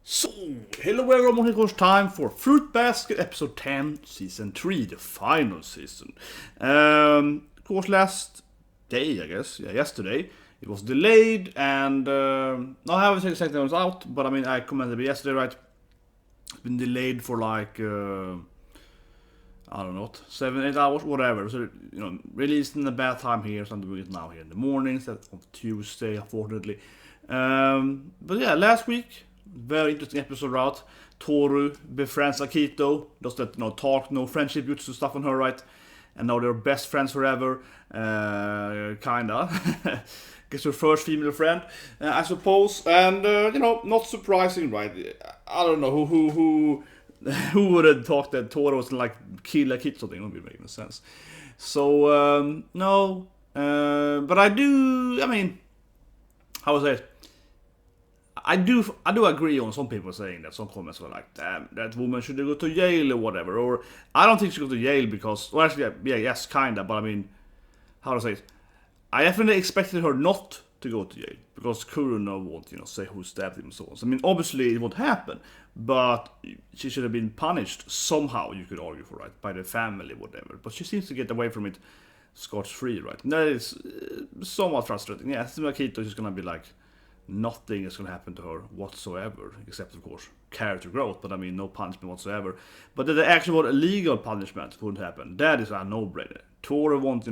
So, hello everyone, it's time for Fruit Basket episode 10, season 3, the final season. Of course, last day, I guess, yesterday, it was delayed, and I haven't exactly when it was out, but I mean, I commented it yesterday, right? It's been delayed for like, I don't know, 7-8 hours, whatever. So, released in a bad time here, so I'm doing it now here in the morning, instead of Tuesday, unfortunately. But yeah, last week, very interesting episode out. Tohru befriends Akito. Does that talk, no friendship, jutsu stuff on her, right? And now they're best friends forever. Kinda. Gets her first female friend, I suppose. And not surprising, right? I don't know who would have thought that Tohru was like kill Akito. Thing would be making sense. So no, but I do. I mean, how was it? I do agree on some people saying that. Some comments were like, damn, that woman should go to jail or whatever. Or I don't think she should go to jail because, well, actually, yeah, yes, kinda, but I mean, how to say it? I definitely expected her not to go to jail because Kuruno won't, say who stabbed him and so on. So, I mean, obviously it won't happen, but she should have been punished somehow, you could argue for, right? By the family, whatever. But she seems to get away from it scotch-free, right? And that is somewhat frustrating. Yeah, Akito is just gonna be like, nothing is going to happen to her whatsoever, except of course character growth, but I mean no punishment whatsoever. But the actual illegal punishment wouldn't happen. That is a no-brainer. Tohru won't,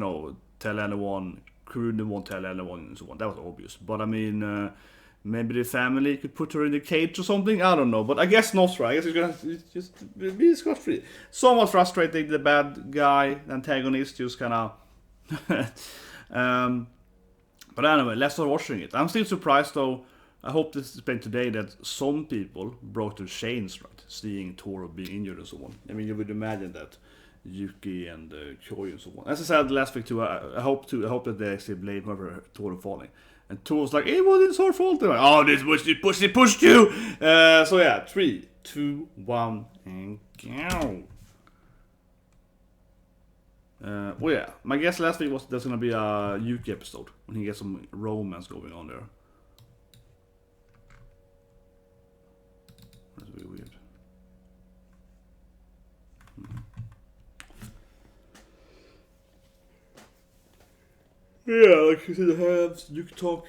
tell anyone, Kuruno won't tell anyone, and so on. That was obvious. But I mean, maybe the family could put her in the cage or something. I don't know, but I guess not, right? I guess it's gonna just be scot-free. Somewhat frustrating. The bad guy, the antagonist, just kind of. But anyway, let's start watching it. I'm still surprised though. I hope this is explained today that some people broke their chains, right? Seeing Tohru being injured and so on. I mean, you would imagine that Yuki and Koi and so on. As I said last week too, I hope that they actually blame her for Tohru falling. And Tohru's like, it wasn't her fault. They're like, oh, this was it pushed you. So yeah, 3, 2, 1, and go. Well, yeah, my guess last week was there's gonna be a Yuki episode when he gets some romance going on there. That's really weird. Yeah, like you see the hands, Yuki talk.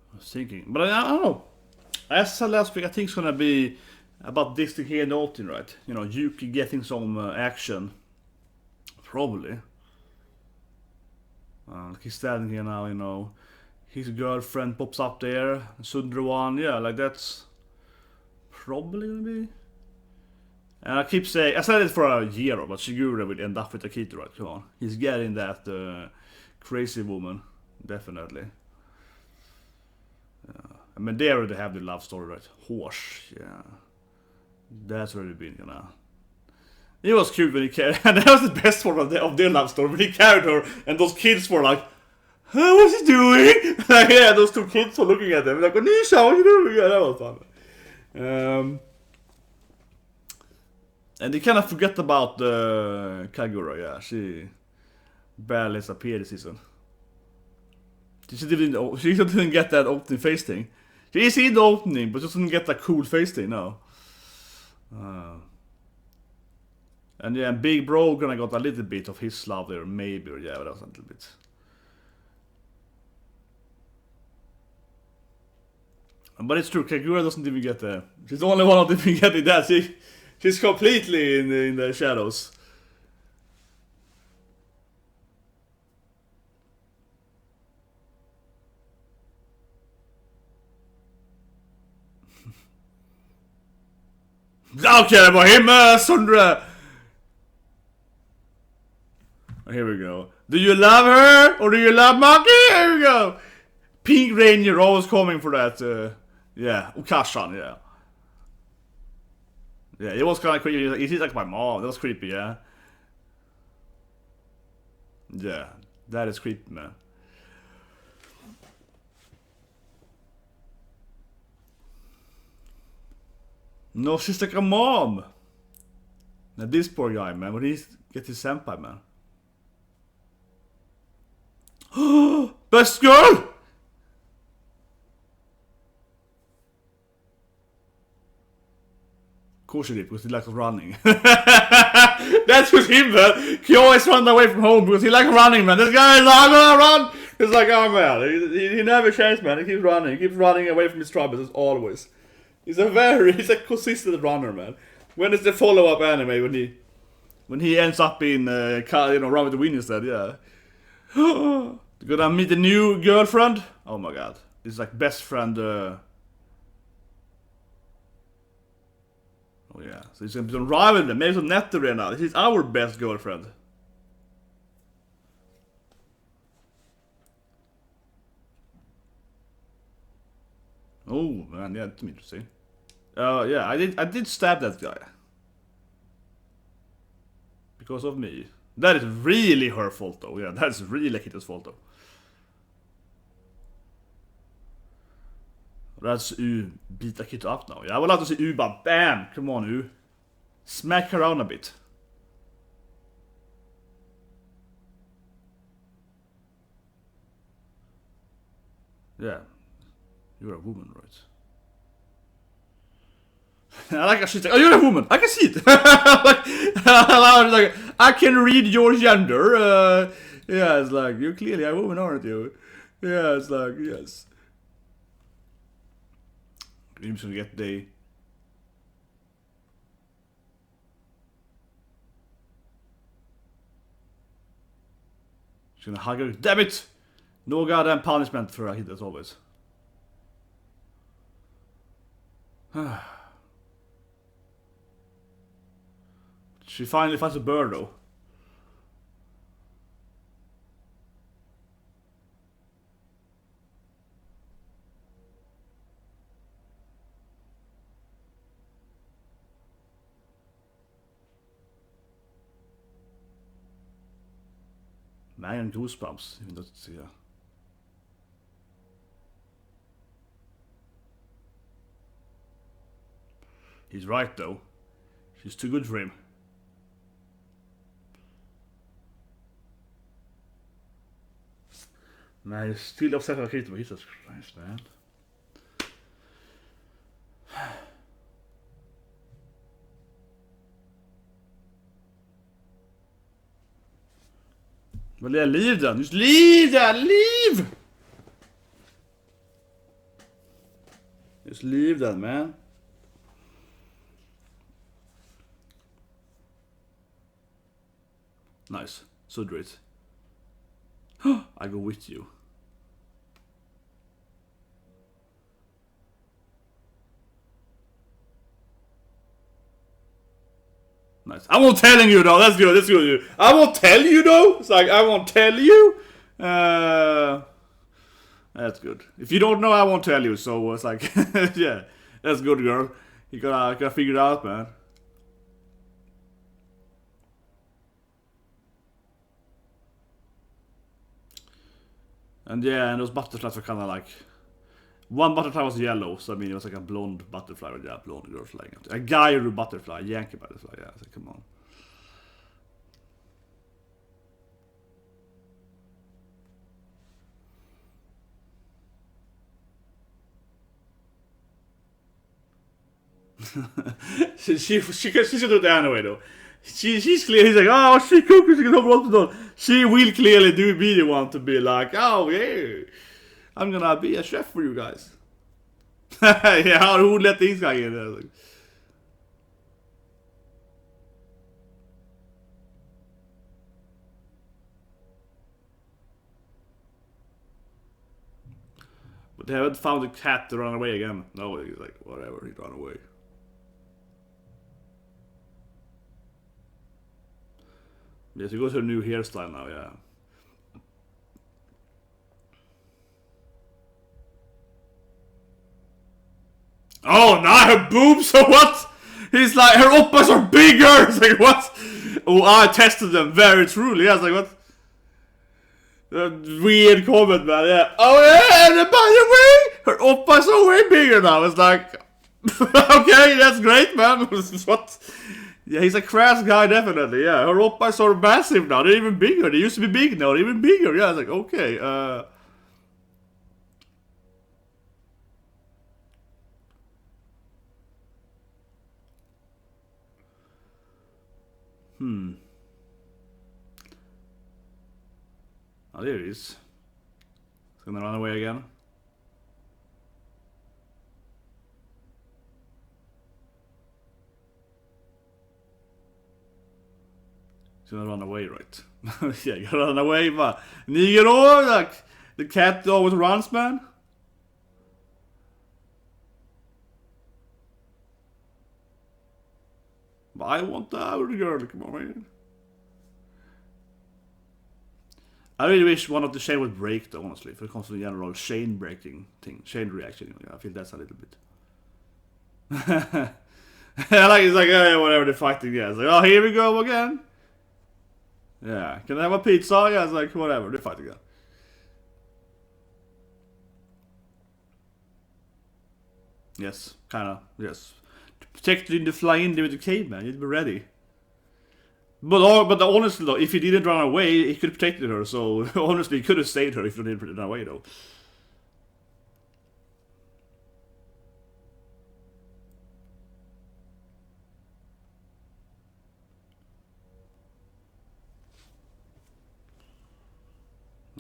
I was thinking, but I don't know. As I said last week, I think it's gonna be about this thing here in the opening, right? Yuki getting some action, probably. He's standing here now, his girlfriend pops up there, Sundra-wan, yeah, like that's probably gonna be. And I keep saying, I said it for a year, but Shigure will end up with Akito, right? Come on, he's getting that crazy woman, definitely. I mean, they already have the love story, right? Horse, yeah. That's already been, It was cute when he carried, and that was the best part of their love story, when he carried her, and those kids were like, huh, what's he doing? Yeah, those two kids were looking at them, like, Nisha, what are you doing? Yeah, that was fun. And they kind of forget about Kagura, yeah, she barely appeared this season. She didn't get that opening face thing. She is in the opening, but just didn't get that cool face thing, no. And yeah, Big Bro gonna got a little bit of his love there, maybe, or yeah, but that was a little bit. But it's true, Kagura doesn't even get the. She's the only one that didn't get that. She's completely in the shadows. Don't care about him, Sundra! Here we go. Do you love her? Or do you love Machi? Here we go! Pink Ranger always coming for that, yeah, Ukashan, yeah. Yeah, it was kind of creepy. He's like my mom. That was creepy, yeah. Yeah, that is creepy, man. No, she's like a mom. Now this poor guy, man. When he get his senpai, man. Best girl! Of course she did, because he likes running. That's just him, man. He always runs away from home because he likes running, man. This guy is not gonna run! It's like, oh man, he never changes, man. He keeps running. He keeps running away from his troubles, as always. He's a consistent runner, man. When is the follow-up anime when he ends up in Run with the Wind instead? Yeah. Gonna meet a new girlfriend. Oh my god, it's like best friend. Oh yeah, so he's gonna be some rival. Maybe some Nether now. This is our best girlfriend. Oh man, yeah, that's interesting. Yeah, I did stab that guy. Because of me. That is really her fault though. Yeah, that's really Akito's fault though. That's U beat Akito up now. Yeah, I would love to see U bara BAM! Come on U. Smack her around a bit. Yeah. You're a woman, right? I like how she's like, oh, you're a woman. I can see it. like, I can read your gender. Yeah, it's like, you're clearly a woman, aren't you? Yeah, it's like, yes. You're just gonna get the... She's gonna hug her. Damn it! No goddamn punishment for a hit as always. She finally finds a bird though. Man, and goosebumps. Even though it's, yeah. He's right though. She's too good for him. Man, he's still upset with Akito, but Jesus Christ, man. Well, yeah, leave then. Just leave then. Leave! Just leave then, man. Nice. So great. I go with you. Nice. I won't telling you though. That's good. That's good. I won't tell you though. It's like I won't tell you. That's good. If you don't know, I won't tell you. So it's like, yeah, that's good, girl. You gotta figure it out, man. And yeah, and those butterflies were kind of like... One butterfly was yellow, so I mean it was like a blonde butterfly with a blonde girl flying up. A gyro butterfly, Yankee butterfly, yeah, so come on. she should do it anyway though. She's clearly, he's like, oh, she cooks, she can help hospital. She will clearly be the one to be like, oh yeah, I'm gonna be a chef for you guys. Yeah, who let these guys in there? Like, but they haven't found the cat to run away again. No, he's like, whatever, he ran away. Yes, he goes to a new hairstyle now, yeah. Oh, not her boobs, so what? He's like, her oppas are bigger! It's like, what? Oh, I tested them very truly. I was like, what? Weird comment, man, yeah. Oh yeah, and by the way, her oppas are way bigger now. It's like, okay, that's great, man. What? Yeah, he's a crass guy, definitely, yeah. Her oppas are massive now, they're even bigger. They used to be big now, they're even bigger. Yeah, I was like, okay, Oh, there it is. It's gonna run away again. It's gonna run away, right? Yeah, you gotta run away, but Nigero, like, the cat always runs, man. But I want the other girl, come on, man. I really wish one of the chain would break, though, honestly, if it comes to the general chain breaking thing, chain reaction. I feel that's a little bit. Like, it's like, oh, yeah, whatever, they're fighting, yeah. It's like, oh, here we go again. Yeah, can I have a pizza? Yeah, it's like, whatever, they're fighting again. Yes, kinda, yes. To protect you in the fly in there with the caveman, you'd be ready. But honestly though, if he didn't run away, he could have protected her, so honestly he could have saved her if he didn't run away though.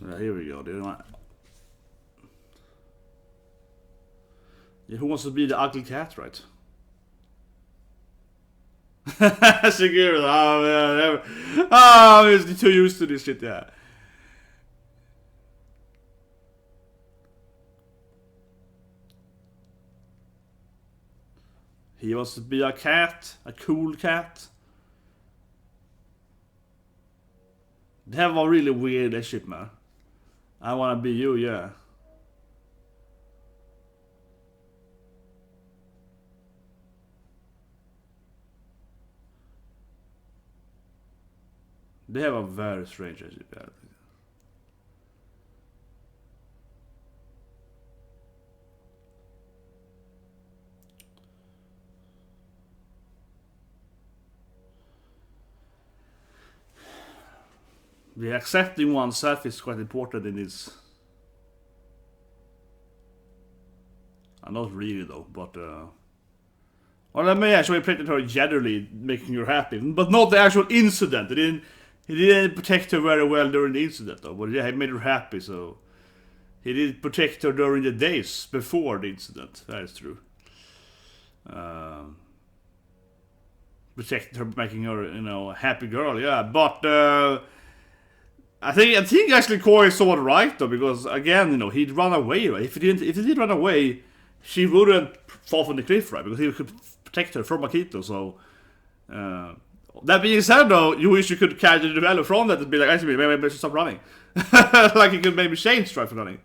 Yeah, here we go, dude. Yeah, who wants to be the ugly cat, right? Secure. Oh man, I'm just too used to this shit, yeah. He wants to be a cat, a cool cat. They have a really weird shit, man. I wanna be you, yeah. They have a very strange shit, yeah. The accepting oneself is quite important in this. Not really though, but well, I may actually protect her generally, making her happy, but not the actual incident. He didn't protect her very well during the incident though, but yeah, he made her happy, so he did protect her during the days before the incident. That is true. Protected her, making her, a happy girl, yeah, but I think actually Corey saw it right though, because again, he'd run away, right? If he did run away, she wouldn't fall from the cliff, right? Because he could protect her from Akito. So that being said, though, you wish you could catch the develop from that and be like, actually, maybe I should stop running. Like you could maybe change try for running.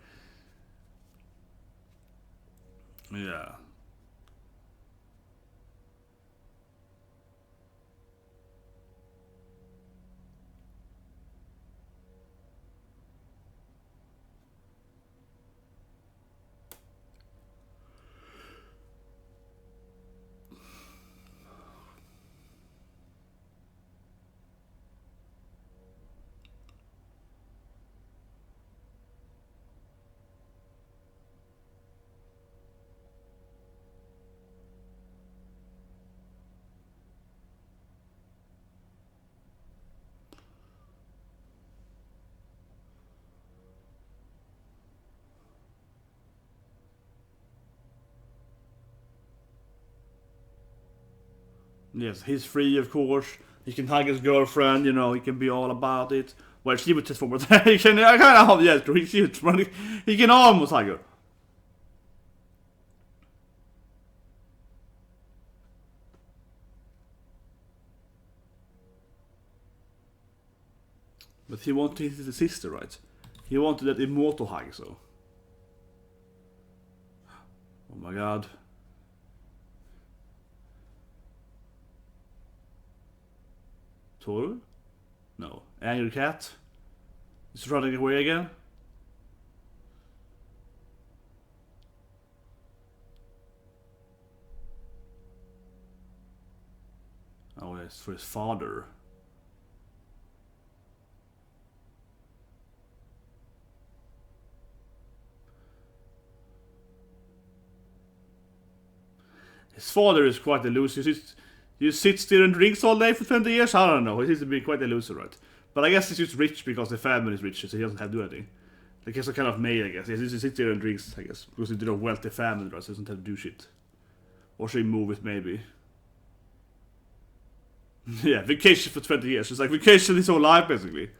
Yeah. Yes, he's free, of course. He can hug his girlfriend, he can be all about it. Well, she would just forward. He can, I kind of, yes, he can almost hug her. But he wanted his sister, right? He wanted that immortal hug, so. Oh my god. Tohru? No. Angry cat? Is running away again? Oh, it's for his father. His father is quite a loser. He sits there and drinks all day for 20 years? I don't know. He seems to be quite a loser, right? But I guess he's just rich because the family is rich, so he doesn't have to do anything. Like he's a kind of male, I guess. He just sits there and drinks, I guess. Because he's a wealthy family, right? So he doesn't have to do shit. Or should he move it, maybe? Yeah, vacation for 20 years. It's like vacation his whole life, basically.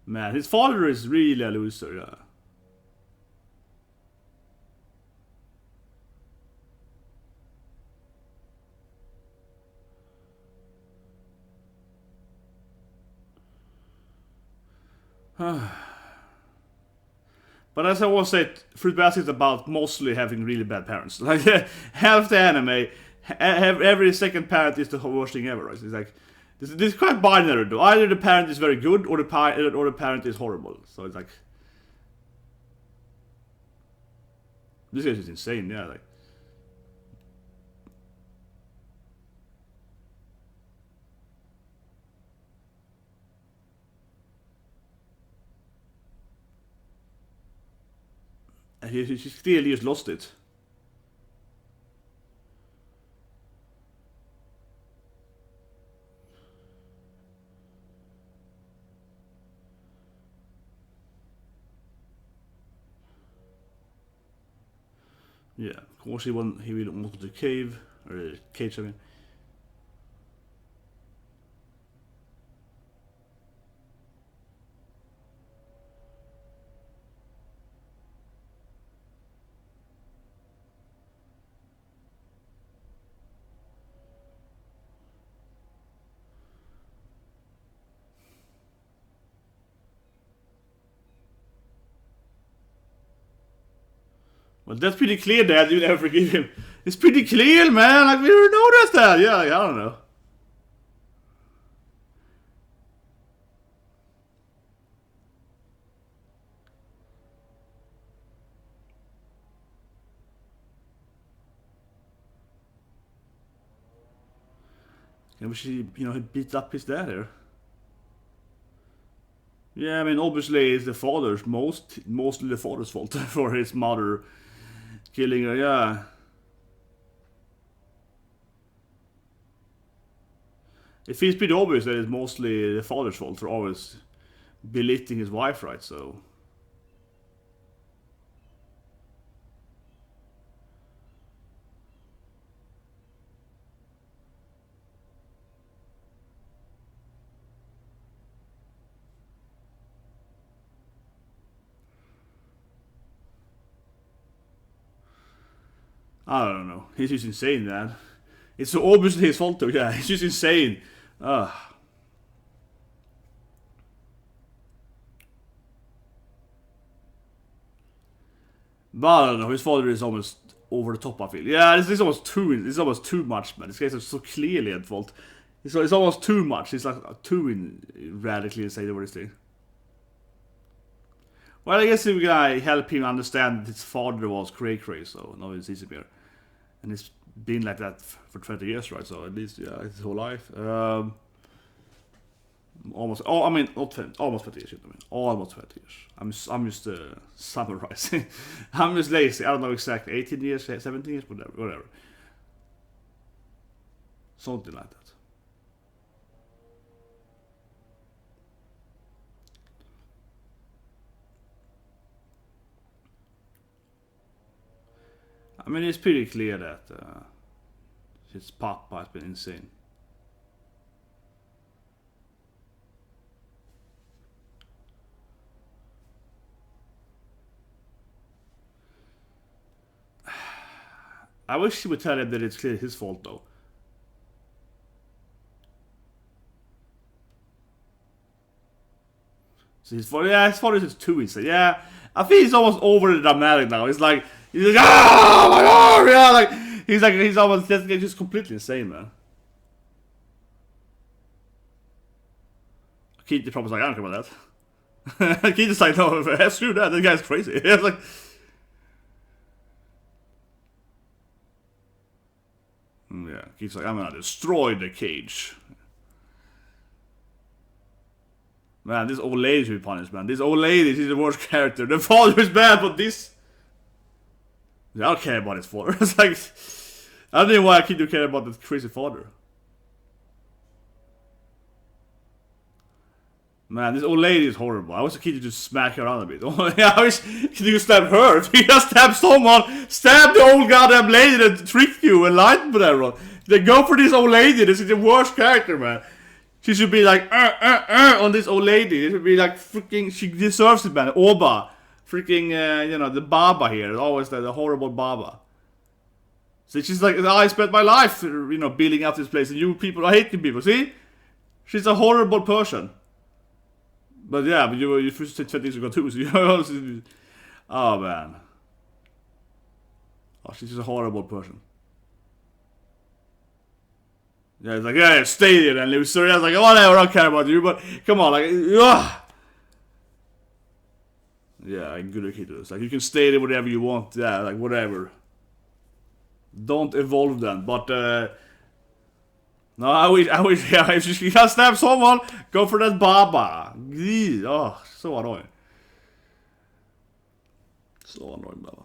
Man, his father is really a loser, yeah. But as I was said, Fruit Basket is about mostly having really bad parents. Like half the anime, every second parent is the worst thing ever. Right? It's like this is quite binary though. Either the parent is very good or the parent is horrible. So it's like this guy is insane. Yeah, like. He clearly just lost it. Yeah, of course he will want to the cave or the cage. I mean. Well, that's pretty clear, Dad. You never forgive him. It's pretty clear, man. Like, we never noticed that. Yeah, like, I don't know. I wish he beat up his dad here. Yeah, I mean, obviously it's the father's mostly the father's fault for his mother killing her. Yeah. It feels pretty obvious that it's mostly the father's fault for always belittling his wife, right? So. I don't know. He's just insane, man. It's so obviously his fault, though. Yeah, he's just insane. Ugh. But I don't know. His father is almost over the top, I feel. Yeah, this is almost too much, man. This guy's so clearly at fault. It's almost too much. It's like too radically insane over this thing. Well, I guess if I help him understand that his father was cray-cray, so now he's easier. And it's been like that for 20 years, right? So at least, yeah, his whole life. Almost. Oh, I mean, not 20, almost 20 years. I mean, almost 20 years. I'm just summarizing. I'm just lazy. I don't know exactly. 18 years, 17 years, whatever. Something like that. I mean, it's pretty clear that his papa has been insane. I wish he would tell him that it's clearly his fault, though. So his father is too insane. Yeah, I think he's almost over the dramatic now. It's like, he's like, oh my god, yeah, like, he's almost just completely insane, man. Akito probably like, I don't care about that. Akito's like, no, screw that. That guy's crazy. It's like, yeah, Akito's like, I'm gonna destroy the cage. Man, this old lady should be punished, man. This old lady, she's the worst character. The father is bad, but this... I don't care about his father. It's like... I don't know why Akito care about the crazy father. Man, this old lady is horrible. I wish Akito just smack her around a bit. I wish Akito stab her. If you just stab someone, stab the old goddamn lady that tricked you and lied to everyone. They go for this old lady. This is the worst character, man. She should be like, on this old lady. It should be like, freaking, she deserves it, man. Oba. Freaking, you know, the Baba here. Always the horrible Baba. So she's like, I spent my life, you know, building up this place. And you people are hating people. See? She's a horrible person. But yeah, but you first said 20 years ago too. So you oh, man. Oh, she's just a horrible person. Yeah, it's like, yeah, stay there then, loser. Yeah, it's like, whatever, I don't care about you, but come on, like, ugh. Yeah, I'm good at this. Like, you can stay there whatever you want, yeah, like, whatever. Don't evolve then, but, no, I wish, yeah, if you can stab someone, go for that Baba. Oh, so annoying. So annoying, Baba.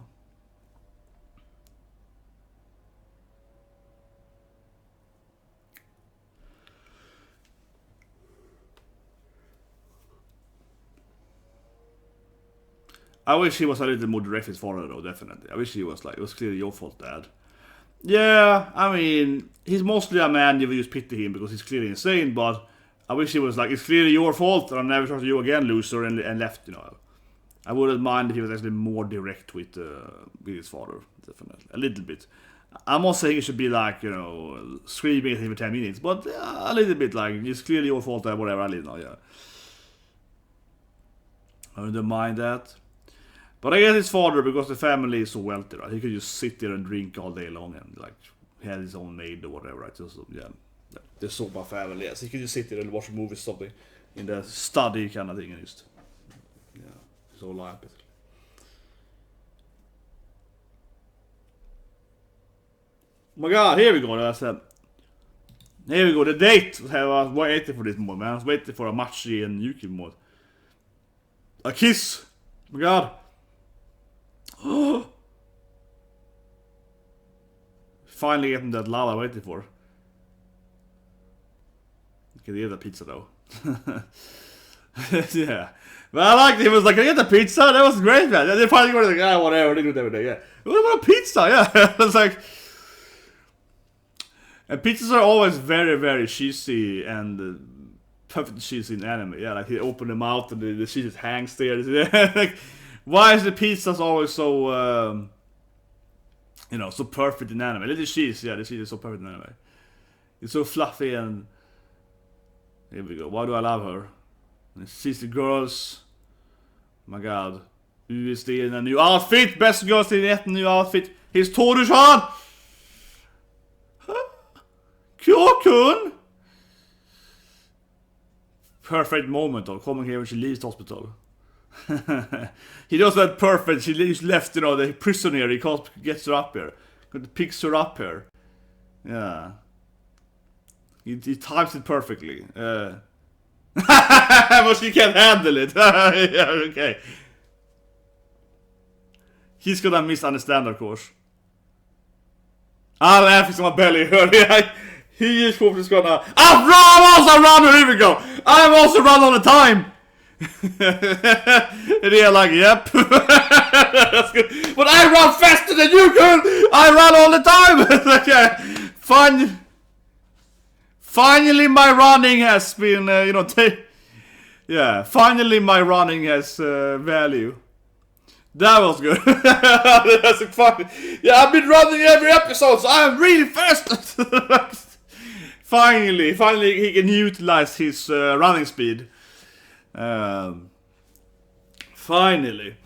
I wish he was a little more direct his father though, definitely. I wish he was like, it was clearly your fault, Dad. Yeah, I mean, he's mostly a man, you will just pity him because he's clearly insane, but I wish he was like, it's clearly your fault, and I'll never talk to you again, loser, and left, you know. I wouldn't mind if he was actually more direct with his father, definitely. A little bit. I'm not saying it should be like, you know, screaming at him for 10 minutes, but a little bit like, it's clearly your fault, whatever, I don't know, yeah. I wouldn't mind that. But I guess his father, because the family is so wealthy, right? He could just sit there and drink all day long and like he had his own maid or whatever, right? So yeah, the Soba family. Yeah, so he could just sit there and watch movies or something in the study kind of thing and just his whole life basically. Oh my God, here we go. Here we go. The date. I was waiting for this mod, man. I was waiting for a Machi and Yuki mod. A kiss. Oh my God. Finally getting that lava I waited for. You can eat the pizza though. Yeah. But I liked it. He was like, I get the pizza? That was great, man. They finally were like, ah, whatever. They do it every day, yeah. What about a pizza? Yeah. It's like... And pizzas are always very, very cheesy and perfect cheesy in anime. Yeah, like he opened them out and the cheese just hangs there. Like, why is the pizzas always so, you know, so perfect in anime? Little cheese, yeah, the cheese is so perfect in anime. It's so fluffy and... Here we go. Why do I love her? And she's the girls. Oh my God. USD in a new outfit. Best girls in a new outfit. Here's Tohru-chan! Kyokun! Perfect moment of coming here when she leaves the hospital. He does that perfect. She leaves left, you know, the prisoner. He can't get her up here. Picks her up here. Yeah. He times it perfectly. But she can't handle it. Yeah, okay. He's gonna misunderstand, of course. I'm laughing to my belly. He is just gonna... I'm also a runner! Here we go! I'm also run all the time! And they're like, yep. That's good. But I run faster than you, girl! I run all the time! Like, yeah. Finally my running has been, you know... yeah, finally my running has value. That was good. That's fun. Yeah, I've been running every episode, so I'm really fast! Finally he can utilize his running speed. Finally.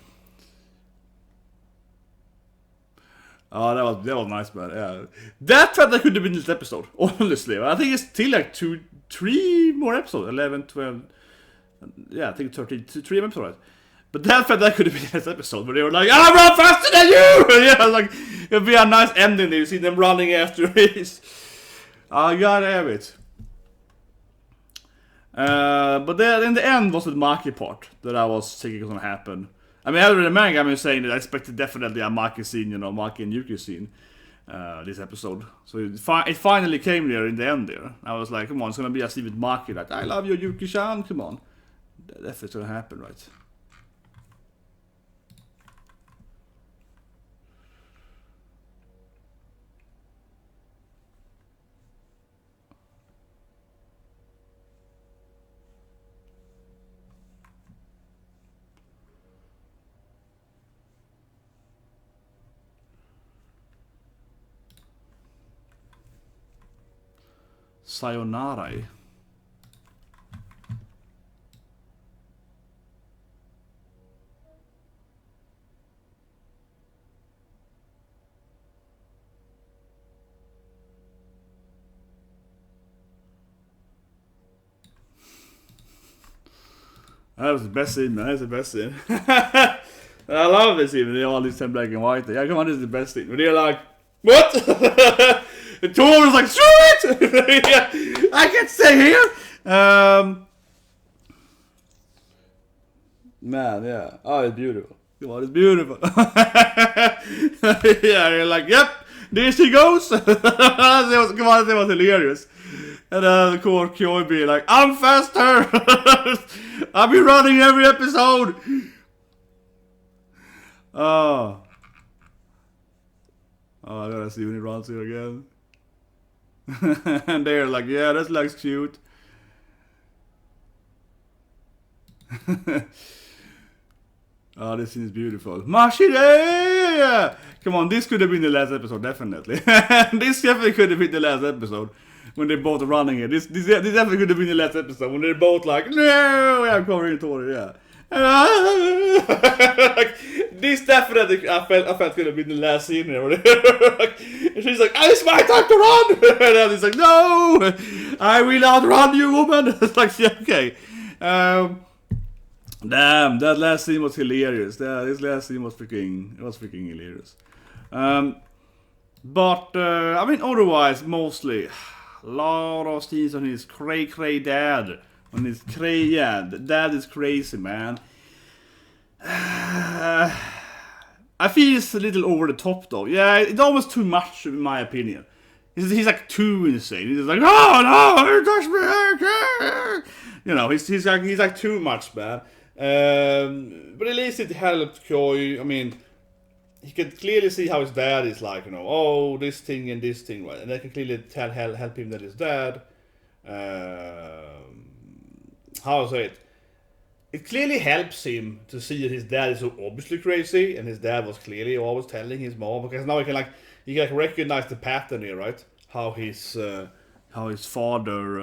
Oh, that was nice, man. Yeah, that could have been this episode. Honestly, I think it's still like 3 more episodes. 11, 12. Yeah, I think 13. 3 episodes. Right? But that could have been this episode where they were like, "I run faster than you!" Yeah, like it'd be a nice ending. You see them running after his. God damn it. But then in the end was the Machi part that I was thinking was gonna happen. I mean, other than the manga, I'm saying that I expected definitely a Machi scene, Machi and Yuki scene, this episode. So it finally came there in the end there. I was like, come on, it's gonna be a scene with Machi, like, I love you, Yuki-chan, come on. That's what's gonna happen, right? Sayonara. That was the best scene, man. That's the best scene. I love this scene. They all these 10 black and white. Yeah, come on, this is the best scene. When they're like, what? And Tohru's like, screw it! Yeah, I can't stay here! Man, yeah. Oh, it's beautiful. Come on, it's beautiful. Yeah, you're like, yep, there she goes. Come on, that was hilarious. And of course, Kyo be like, I'm faster! I'll be running every episode! Oh. Oh, I gotta see when he runs here again. And they're like, yeah, that looks cute. Oh, this scene is beautiful. Machi! Yeah! Come on, this could have been the last episode, definitely. This definitely could have been the last episode. When they're both running it. This definitely could have been the last episode. When they're both like, no! I'm covering Tohru, yeah. Like, this definitely, I felt could have been the last scene there. Like, and she's like, it's my time to run! And then he's like, no! I will outrun you, woman! It's like, yeah, okay. Damn, that last scene was hilarious. This last scene was freaking hilarious. But, I mean, otherwise, mostly, a lot of scenes on his cray dad. On his dad is crazy, man. I feel it's a little over the top, though. Yeah, it's almost too much, in my opinion. He's like too insane. He's like, oh no, touch me! He's like too much, man. But at least it helped Kyo. I mean, he could clearly see how his dad is like, oh, this thing and this thing, right? And they can clearly help him that his dad. How to say it? It clearly helps him to see that his dad is so obviously crazy, and his dad was clearly always telling his mom, because now he can recognize the pattern here, right? How his father,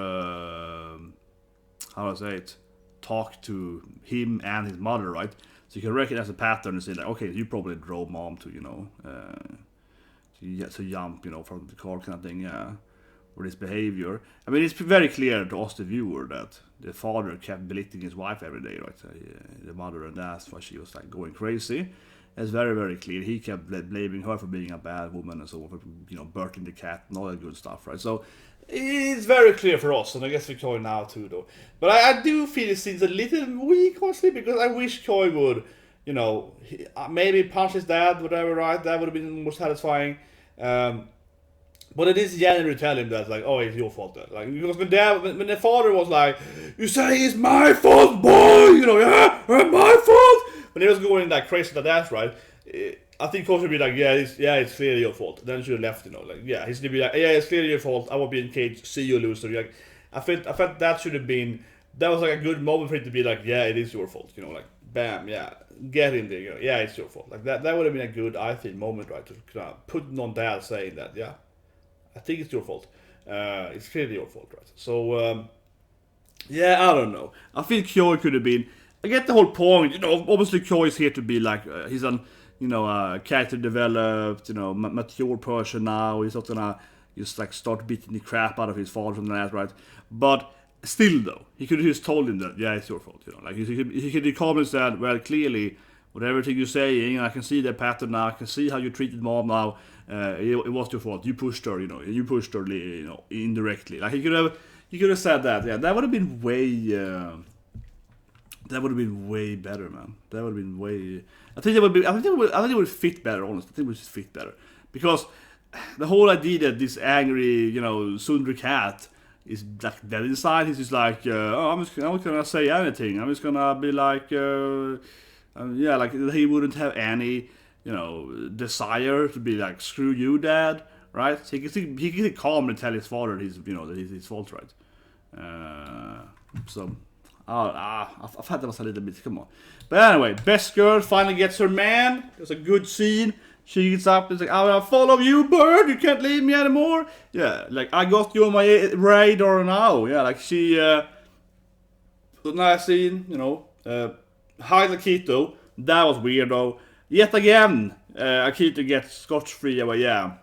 how to say it, talked to him and his mother, right? So you can recognize the pattern and say like, okay, you probably drove mom to, to jump, from the car kind of thing, yeah. Or his behavior. I mean, it's very clear to us, the viewer, that the father kept belittling his wife every day, right? The mother, and that's why she was like going crazy. It's very, very clear. He kept blaming her for being a bad woman and so on, for birthing the cat and all that good stuff, right? So it's very clear for us, and I guess Victoria now too, though. But I do feel it seems a little weak, honestly, because I wish Koi would, maybe punch his dad, whatever, right? That would have been more satisfying. But it is genuinely tell him that, like, oh, it's your fault, Dad. Like, because when the father was like, you say it's my fault, boy, yeah, my fault. When he was going like crazy to that, right? I think Coach would be like, it's clearly your fault. Then she would have left, like, he's gonna be like, yeah, it's clearly your fault. I won't be in cage. See you, loser. Like, I felt that should have been. That was like a good moment for it to be like, yeah, it is your fault. Like, bam, yeah, get in there. Yeah, it's your fault. Like that would have been a good, I think, moment, right, to kind of put on Dad saying that, yeah. I think it's your fault. It's clearly your fault, right? So, I don't know. I feel Kyo could have been. I get the whole point. Obviously Kyo is here to be like he's an character developed, mature person now. He's not gonna just like start beating the crap out of his father from that, right? But still, though, he could have just told him that, yeah, it's your fault, Like he could calmly said, well, clearly, with everything you're saying, I can see the pattern now. I can see how you treated mom now. It was your fault. You pushed her, You pushed her, indirectly. Like he could have said that. Yeah, that would have been way. That would have been way better, man. That would have been way. I think it would fit better. Honestly, I think it would just fit better because the whole idea that this angry, Sundry cat is like dead inside. He's just like, I'm not gonna say anything. I'm just gonna be like, like he wouldn't have any, desire to be like, screw you, dad, right? So he can calmly tell his father that he's his fault, right? So. I thought that was a little bit, come on. But anyway, best girl finally gets her man. There's a good scene. She gets up and is like, I'll follow you, bird. You can't leave me anymore. Yeah, like, I got you on my radar now. Yeah, like, she, nice scene, hide Akito. That was weird, though. Yet again, Akito gets scotch-free away, yeah.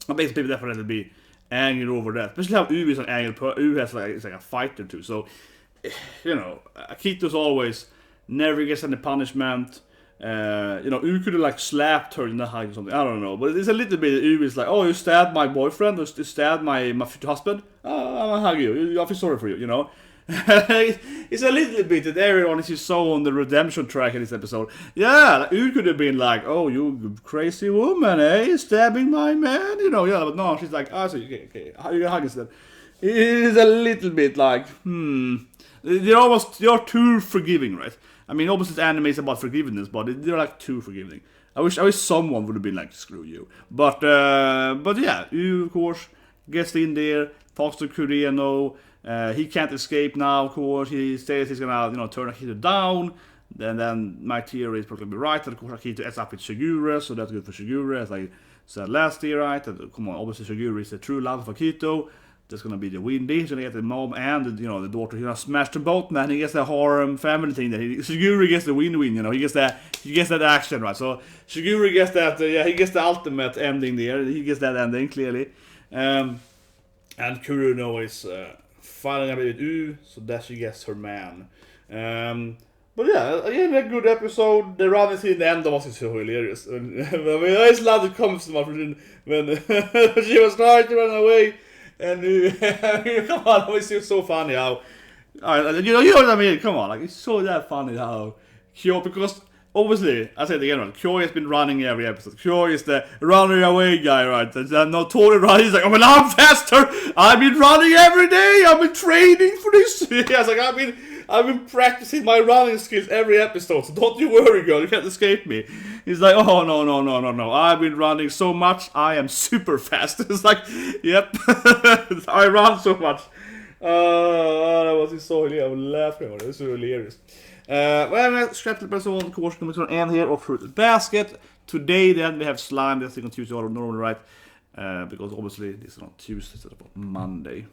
I bet people definitely be angry over that. Especially how U is an angry U has like, it's like a fighter, too, so... Akito's always never gets any punishment. U could have like slapped her in the hide or something. I don't know, but it's a little bit. U is like, oh, you stabbed my boyfriend, or you stabbed my future husband. Oh, I'm gonna hug you. I feel sorry for you. It's a little bit that everyone is just so on the redemption track in this episode. Yeah, like, U could have been like, oh, you crazy woman, stabbing my man, Yeah, but no, she's like, so okay, you can hug instead. It is a little bit like, You're too forgiving, right? I mean, obviously, anime is about forgiveness, but they're like too forgiving. I wish someone would have been like, screw you. But yeah, you of course gets in there, talks to Kureno. He can't escape now. Of course, he says he's gonna turn Akito down. Then my theory is probably right. That of course Akito ends up with Shigure, so that's good for Shigure, as I said last year, right? Come on, obviously Shigure is the true love of Akito. That's gonna be the windy. He's gonna get the mom and the daughter. He's gonna smash them both, man. He gets the harem family thing. That Shigure gets the win-win. He gets that action, right? So Shigure gets that. He gets the ultimate ending there. He gets that ending clearly. And Kureno is fighting a bit with U, so that she gets her man. But yeah, again, a good episode. The running scene in the end was so hilarious. I mean, I just love the comments so much when she was trying to run away. And come on, it's so funny how, you know what I mean? Come on, like it's so that funny how Kyo, because obviously I said again, right, Kyo has been running every episode. Kyo is the running away guy, right? And now Tohru running, he's like, oh, well, I'm faster. I've been running every day. I've been training for this. Yeah, it's like I've been practicing my running skills every episode. So don't you worry, girl. You can't escape me. He's like, oh, no. I've been running so much. I am super fast. It's like, yep. I run so much. That was so hilarious. I was laughing about it. It's so hilarious. Well, scrap the person on course number 2 and here of Fruited Basket. Today, then, we have Slime. That's on Tuesday, or normal, right? Because obviously, this is on Tuesday instead of Monday.